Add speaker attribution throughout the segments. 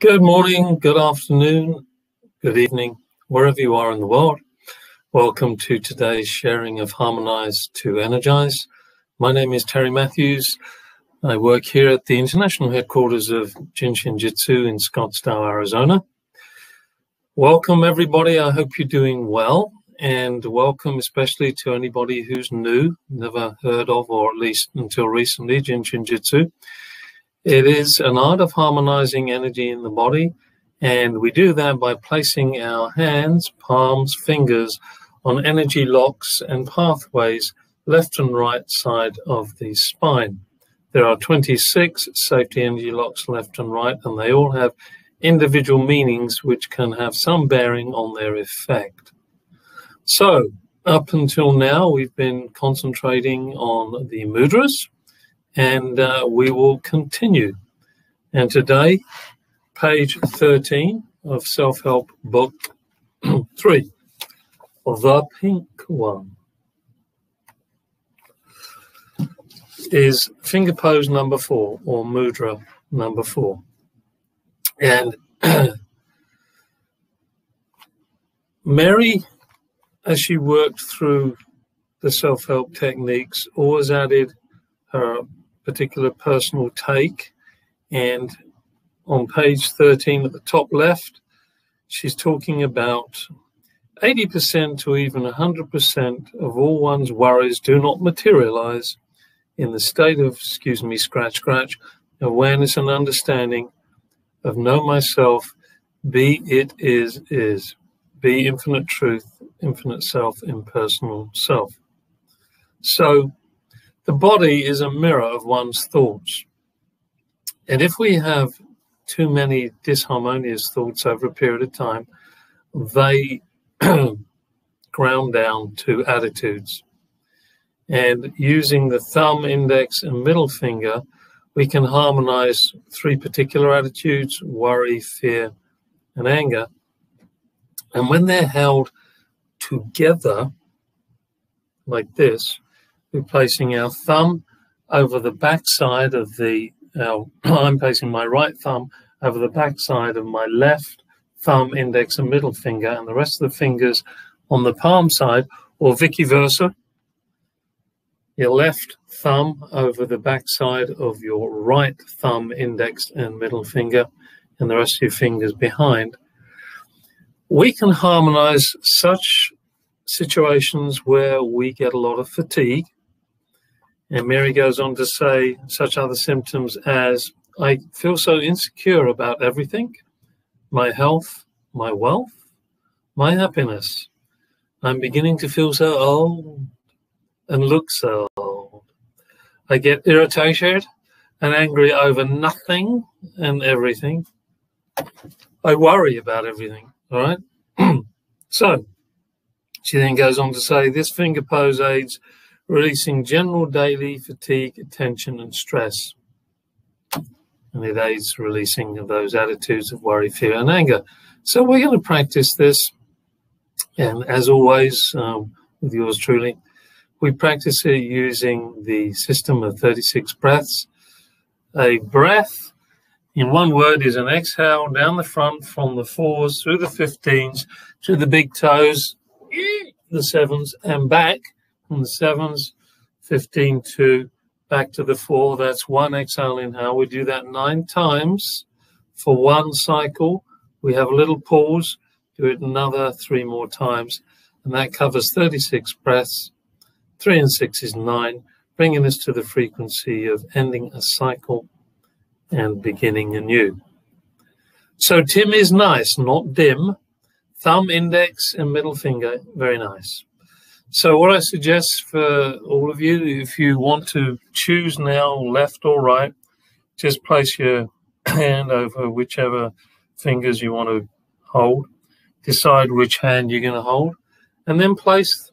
Speaker 1: Good morning, good afternoon, good evening, wherever you are in the world. Welcome to today's sharing of Harmonize to Energize. My name is Terry Matthews. I work here at the international headquarters of Jin Shin Jyutsu in Scottsdale, Arizona. Welcome, everybody. I hope you're doing well, and welcome especially to anybody who's new, never heard of, or at least until recently, Jin Shin Jyutsu. It is an art of harmonizing energy in the body, and we do that by placing our hands, palms, fingers on energy locks and pathways left and right side of the spine. There are 26 safety energy locks left and right, and they all have individual meanings which can have some bearing on their effect. So, up until now, we've been concentrating on the mudras, and we will continue. And today, page 13 of Self-Help Book 3, the pink one, is finger pose number 4, or mudra number 4. And Mary, as she worked through the self-help techniques, always added her particular personal take, and on page 13 at the top left, she's talking about 80% to even 100% of all one's worries do not materialize in the state of, scratch, awareness and understanding of know myself, be it is, be infinite truth, infinite self, impersonal self. So the body is a mirror of one's thoughts. And if we have too many disharmonious thoughts over a period of time, they ground down to attitudes. And using the thumb, index, and middle finger, we can harmonize 3 particular attitudes: worry, fear, and anger. And when they're held together like this, we're placing our thumb over the back side of I'm placing my right thumb over the back side of my left thumb, index, and middle finger, and the rest of the fingers on the palm side, or vice versa. Your left thumb over the back side of your right thumb, index, and middle finger, and the rest of your fingers behind. We can harmonize such situations where we get a lot of fatigue. And Mary goes on to say such other symptoms as, I feel so insecure about everything: my health, my wealth, my happiness. I'm beginning to feel so old and look so old. I get irritated and angry over nothing and everything. I worry about everything, all right? So she then goes on to say, this finger pose aids releasing general daily fatigue, tension, and stress. And it aids releasing of those attitudes of worry, fear, and anger. So we're going to practice this. And as always, with yours truly, we practice it using the system of 36 breaths. A breath, in one word, is an exhale down the front from the 4s through the 15s to the big toes, the 7s, and back from the 7s, 15 to back to the 4. That's one exhale, inhale. We do that 9 times for one cycle. We have a little pause, do it another 3 more times, and that covers 36 breaths. 3 and 6 is 9, bringing us to the frequency of ending a cycle and beginning anew. So Tim is nice, not dim. Thumb, index, and middle finger, very nice. So what I suggest for all of you, if you want to choose now left or right, just place your hand over whichever fingers you want to hold. Decide which hand you're going to hold, and then place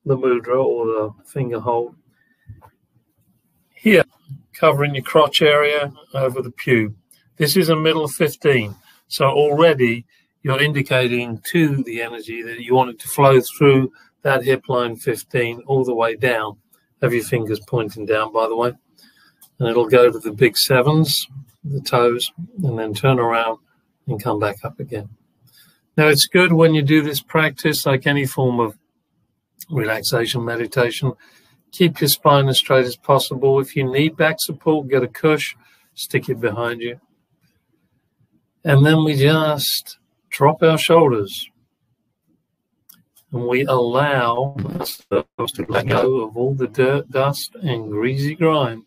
Speaker 1: the mudra or the finger hold here, covering your crotch area over the pube. This is a middle 15, so already you're indicating to the energy that you want it to flow through that hip line 15 all the way down. Have your fingers pointing down, by the way. And it'll go to the big 7s, the toes, and then turn around and come back up again. Now, it's good when you do this practice, like any form of relaxation meditation, keep your spine as straight as possible. If you need back support, get a cush, stick it behind you. And then we just drop our shoulders. And we allow ourselves to let go of all the dirt, dust, and greasy grime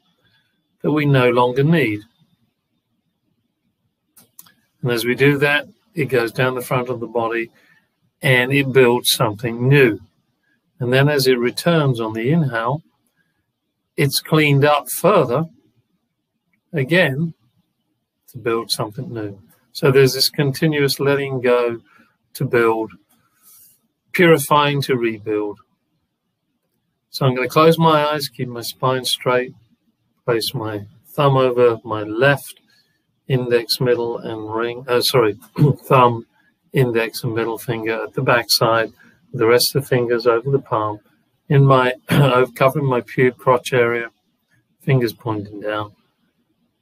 Speaker 1: that we no longer need. And as we do that, it goes down the front of the body and it builds something new. And then as it returns on the inhale, it's cleaned up further, again, to build something new. So there's this continuous letting go to build, purifying to rebuild. So I'm going to close my eyes, keep my spine straight, place my thumb over my left index, middle, and ring. Thumb, index, and middle finger at the back side. The rest of the fingers over the palm. In my covering my pube crotch area, fingers pointing down,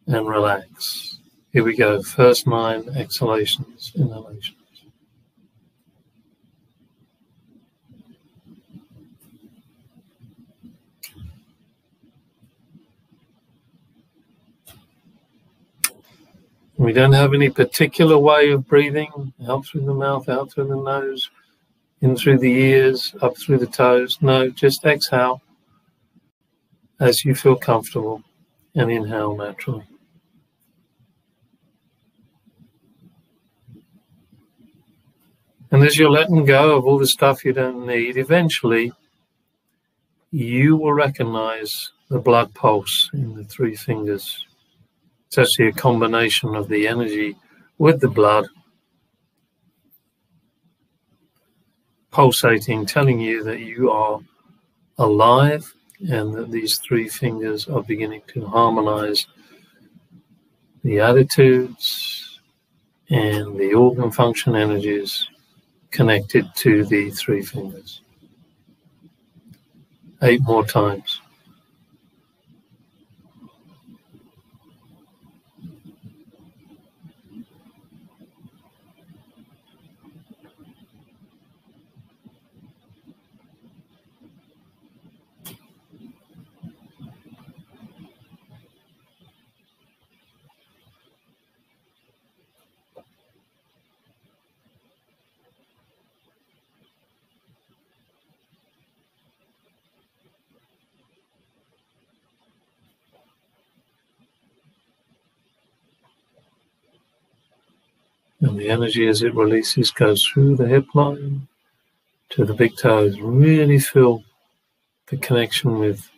Speaker 1: and relax. Here we go. First 9 exhalations, inhalations. We don't have any particular way of breathing. Out through the mouth, out through the nose, in through the ears, up through the toes. No, just exhale as you feel comfortable and inhale naturally. And as you're letting go of all the stuff you don't need, eventually you will recognize the blood pulse in the 3 fingers. It's actually a combination of the energy with the blood pulsating, telling you that you are alive and that these 3 fingers are beginning to harmonize the attitudes and the organ function energies connected to the 3 fingers. 8 more times. And the energy as it releases goes through the hip line to the big toes. Really feel the connection with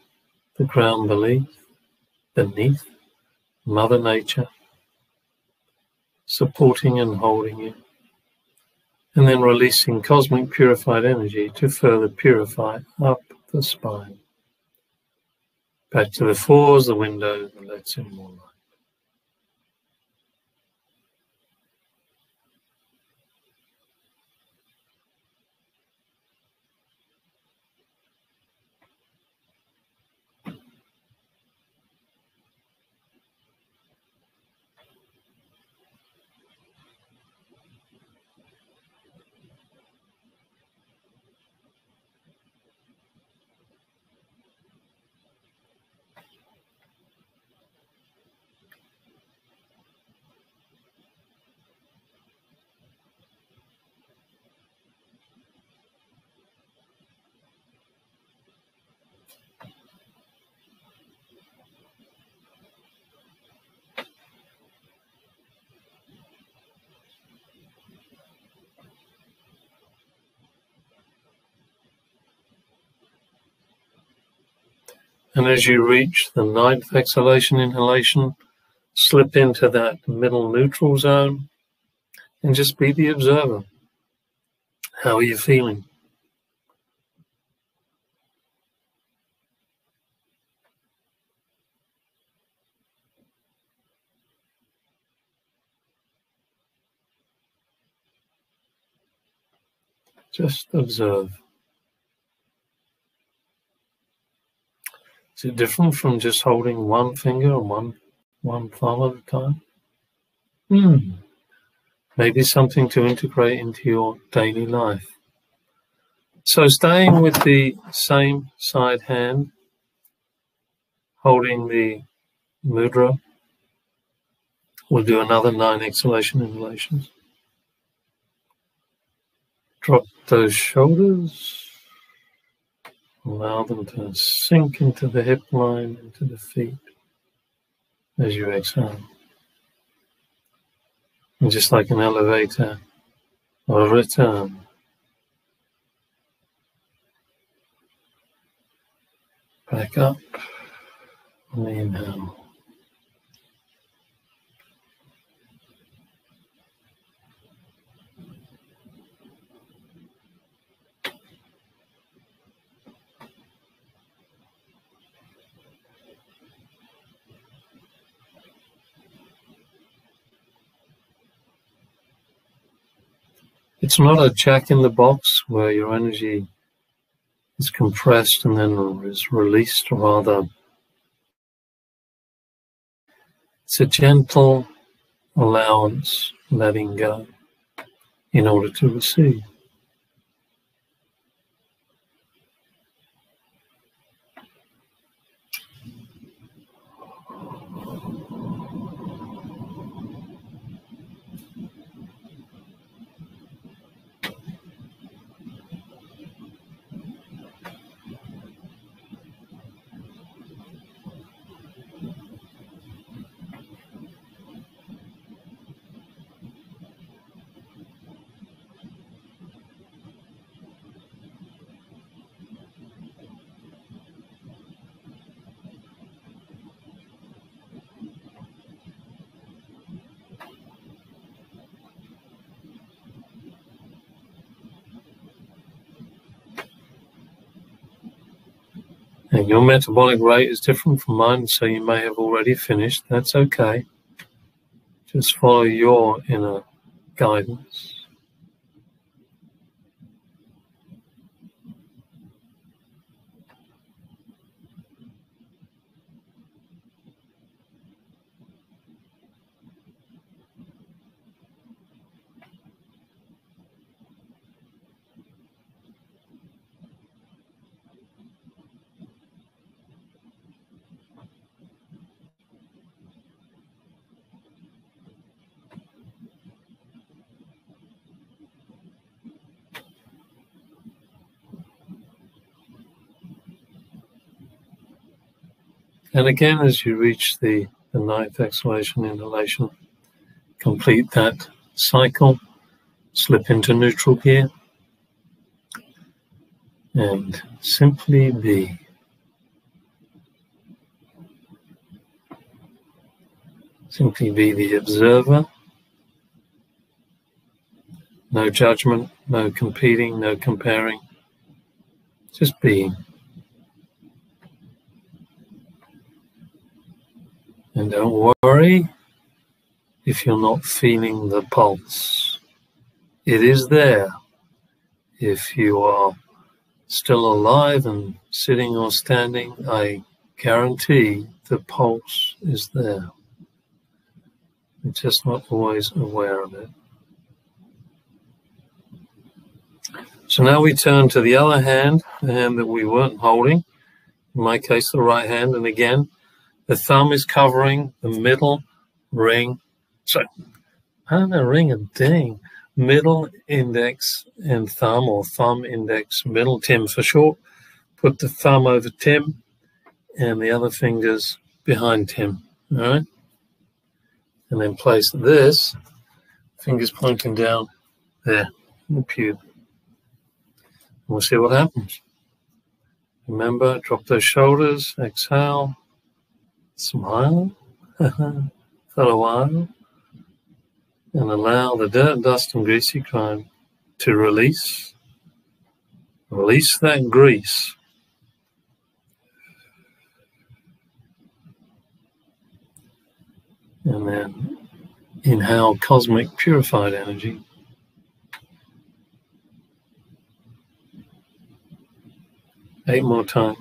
Speaker 1: the ground beneath Mother Nature, supporting and holding you. And then releasing cosmic purified energy to further purify up the spine. Back to the 4s, the window that lets in more light. And as you reach the 9th exhalation, inhalation, slip into that middle neutral zone and just be the observer. How are you feeling? Just observe. Is it different from just holding one finger and one thumb at a time? Maybe something to integrate into your daily life. So staying with the same side hand, holding the mudra, we'll do another 9 exhalation inhalations. Drop those shoulders. Allow them to sink into the hip line, into the feet as you exhale. And just like an elevator, or a return. Back up on the inhale. It's not a jack in the box where your energy is compressed and then is released. Rather, it's a gentle allowance, letting go in order to receive. And your metabolic rate is different from mine, so you may have already finished. That's okay. Just follow your inner guidance. And again, as you reach the 9th exhalation inhalation, complete that cycle, slip into neutral gear, and simply be. Simply be the observer. No judgment, no competing, no comparing. Just being. And don't worry if you're not feeling the pulse. It is there. If you are still alive and sitting or standing, I guarantee the pulse is there. You're just not always aware of it. So now we turn to the other hand, the hand that we weren't holding, in my case the right hand, and again, the thumb is covering the middle ring. So, I don't know, ring a ding. Middle index and thumb, or thumb index middle, Tim for short. Put the thumb over Tim and the other fingers behind Tim, all right? And then place this, fingers pointing down there, in the pube. We'll see what happens. Remember, drop those shoulders, exhale, smile for a while, and allow the dirt, dust, and greasy grime to release. Release that grease. And then inhale cosmic purified energy. Eight more times.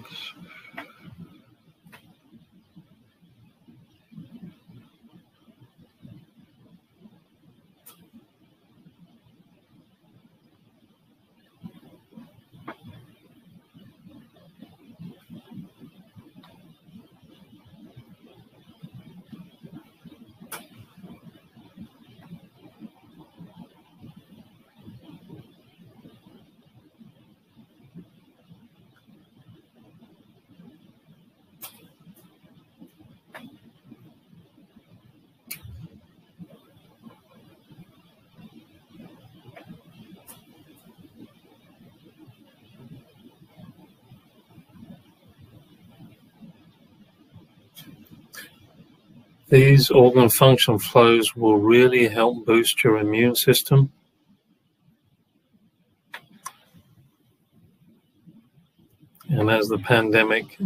Speaker 1: These organ function flows will really help boost your immune system. And as the pandemic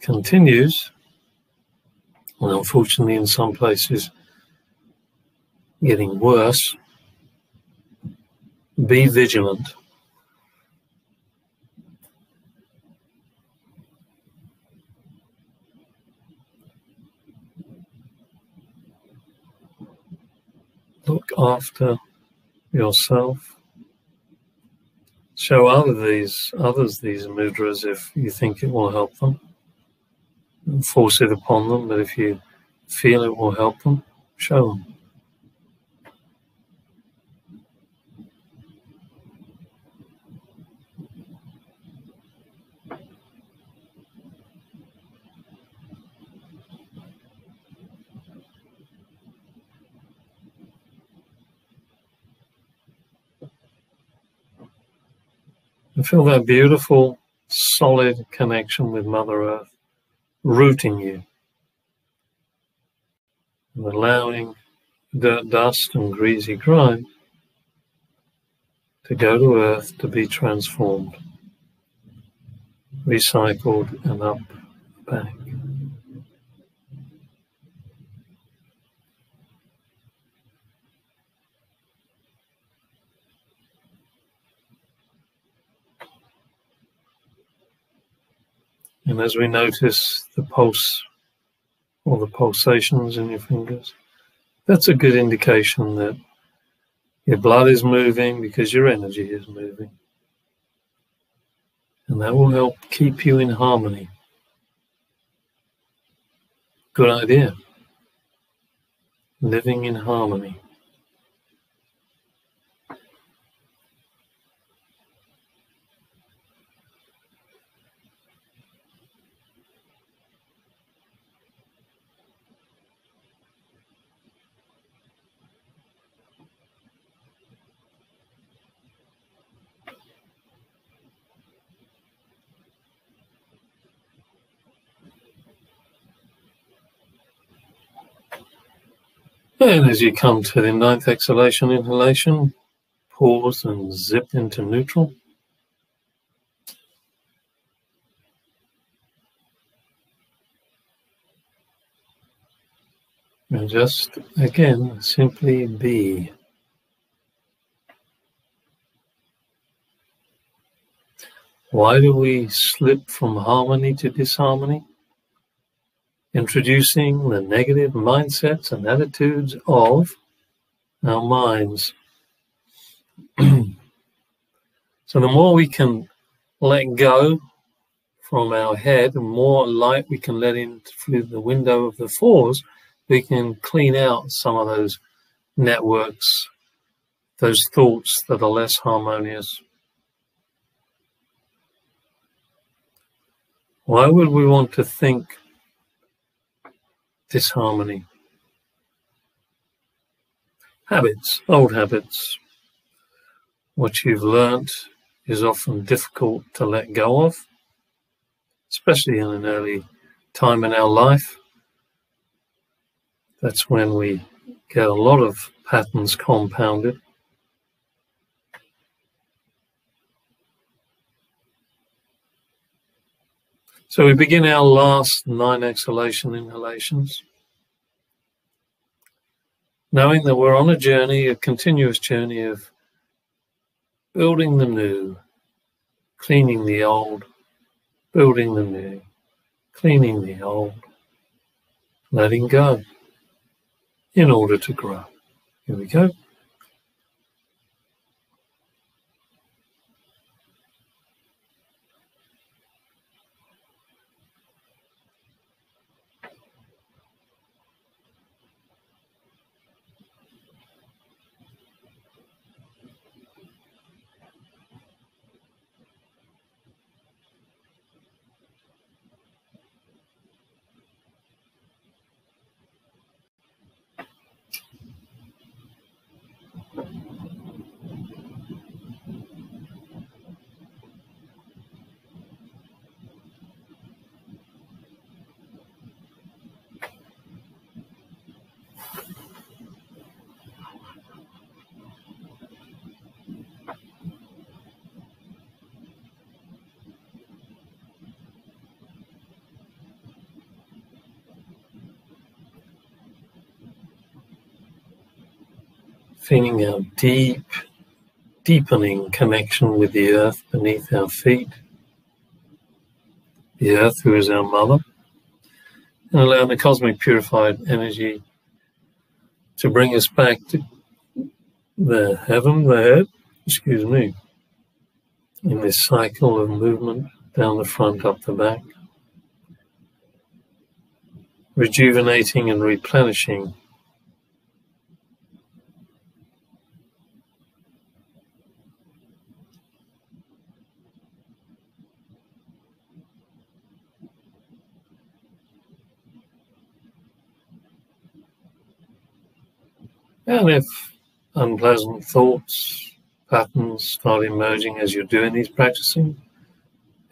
Speaker 1: continues, and unfortunately in some places getting worse, be vigilant. Look after yourself. Show others these mudras if you think it will help them. Don't force it upon them, but if you feel it will help them, show them. And feel that beautiful, solid connection with Mother Earth, rooting you, and allowing dirt, dust, and greasy grime to go to Earth to be transformed, recycled, and up back. And as we notice the pulse or the pulsations in your fingers, that's a good indication that your blood is moving because your energy is moving. And that will help keep you in harmony. Good idea. Living in harmony. And as you come to the 9th exhalation, inhalation, pause and zip into neutral. And just, again, simply be. Why do we slip from harmony to disharmony? Introducing the negative mindsets and attitudes of our minds. So the more we can let go from our head, the more light we can let in through the window of the fours, we can clean out some of those networks, those thoughts that are less harmonious. Why would we want to think disharmony? Habits, old habits. What you've learnt is often difficult to let go of, especially in an early time in our life. That's when we get a lot of patterns compounded. So we begin our last 9 exhalation inhalations, knowing that we're on a journey, a continuous journey of building the new, cleaning the old, building the new, cleaning the old, letting go in order to grow. Here we go. feeling our deepening connection with the earth beneath our feet, the earth who is our mother, and allowing the cosmic purified energy to bring us back to the head, in this cycle of movement down the front, up the back, rejuvenating and replenishing and if unpleasant thoughts, patterns start emerging as you're doing these practicing,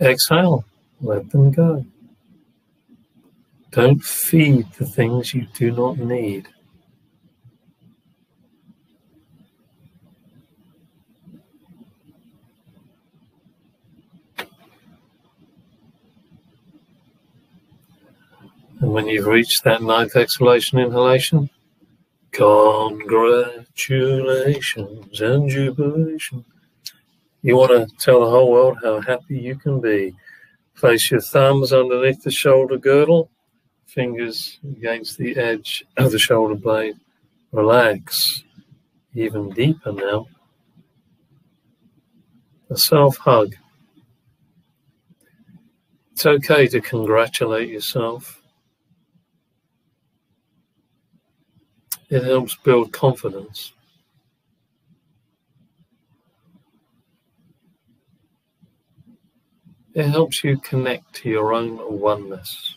Speaker 1: exhale, let them go. Don't feed the things you do not need. And when you've reached that 9th exhalation, inhalation, congratulations and jubilation. You want to tell the whole world how happy you can be. Place your thumbs underneath the shoulder girdle, fingers against the edge of the shoulder blade. Relax even deeper now. A self-hug. It's okay to congratulate yourself. It helps build confidence. It helps you connect to your own oneness.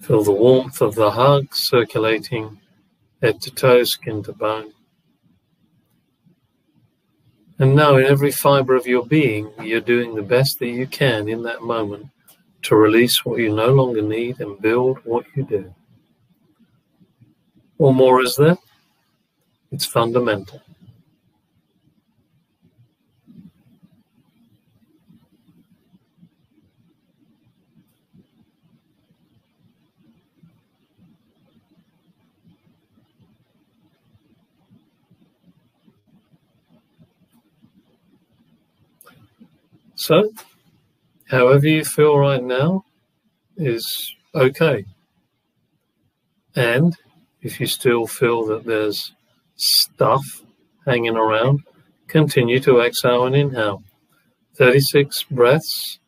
Speaker 1: Feel the warmth of the hug circulating head to toe, skin to bone. And know in every fiber of your being, you're doing the best that you can in that moment to release what you no longer need and build what you do. What more is there? It's fundamental. So, however you feel right now is okay. And if you still feel that there's stuff hanging around, continue to exhale and inhale. 36 breaths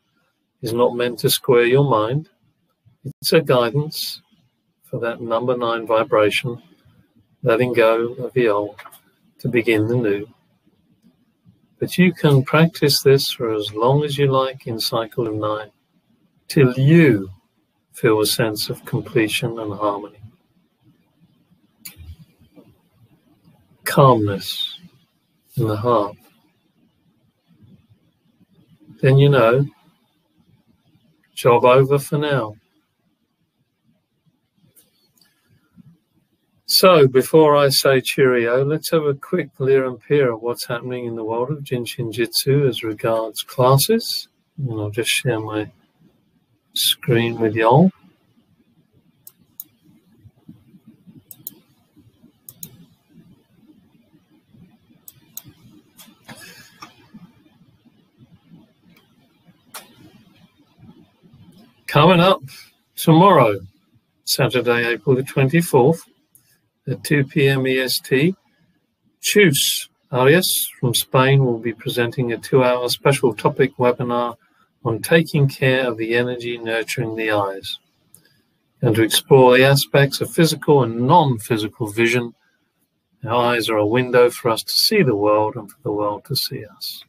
Speaker 1: is not meant to square your mind. It's a guidance for that number 9 vibration, letting go of the old to begin the new. But you can practice this for as long as you like in cycle of 9, till you feel a sense of completion and harmony. Calmness in the heart. Then you know, job over for now. So, before I say cheerio, let's have a quick leer and peer of what's happening in the world of Jin Shin Jyutsu as regards classes. And I'll just share my screen with y'all. Coming up tomorrow, Saturday, April the 24th, at 2 p.m. EST, Chus Arias from Spain will be presenting a 2-hour special topic webinar on taking care of the energy nurturing the eyes, and to explore the aspects of physical and non-physical vision. Our eyes are a window for us to see the world and for the world to see us.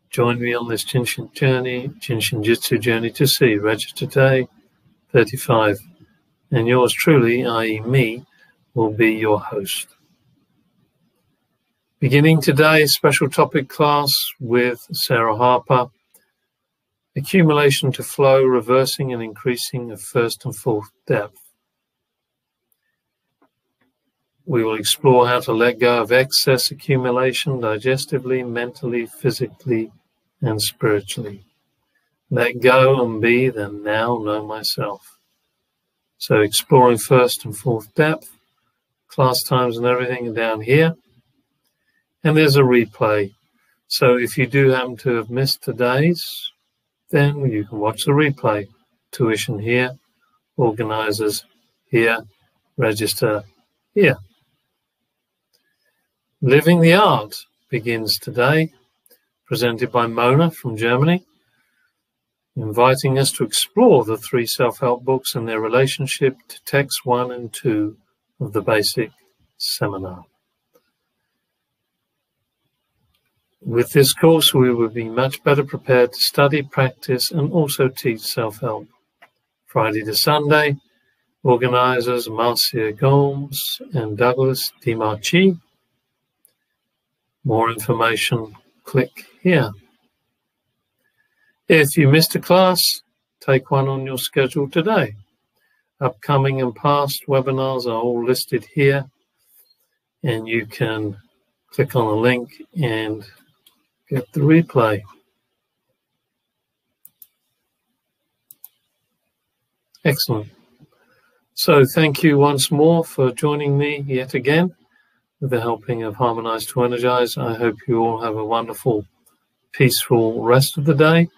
Speaker 1: Join me on this Jin Shin Jyutsu journey to see. Register today, 35, and yours truly, i.e. me, will be your host. Beginning today, special topic class with Sarah Harper, accumulation to flow, reversing and increasing of first and fourth depth. We will explore how to let go of excess accumulation digestively, mentally, physically, and spiritually. Let go and be the now know myself. So exploring first and fourth depth, class times and everything are down here. And there's a replay. So if you do happen to have missed today's, then you can watch the replay. Tuition here, organizers here, register here. Living the Art begins today, presented by Mona from Germany, inviting us to explore the 3 self-help books and their relationship to texts 1 and 2 of the basic seminar. With this course, we will be much better prepared to study, practice, and also teach self-help. Friday to Sunday, organizers Marcia Gomes and Douglas DiMarchi. More information, click here. If you missed a class, take one on your schedule today. Upcoming and past webinars are all listed here, and you can click on a link and get the replay. Excellent. So thank you once more for joining me yet again with the helping of Harmonize to Energize. I hope you all have a wonderful, peaceful rest of the day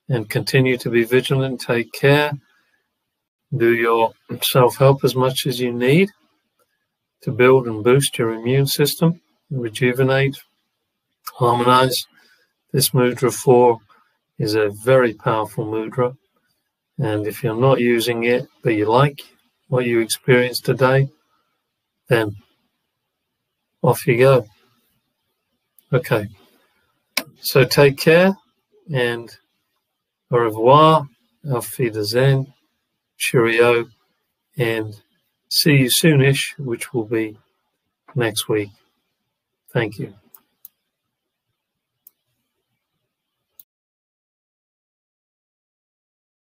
Speaker 1: and continue to be vigilant, take care, do your self-help as much as you need to build and boost your immune system, rejuvenate, harmonize. This mudra 4 is a very powerful mudra. And if you're not using it, but you like what you experienced today, then off you go. Okay. So take care and au revoir, auf Wiedersehen, cheerio, and see you soonish, which will be next week. Thank you.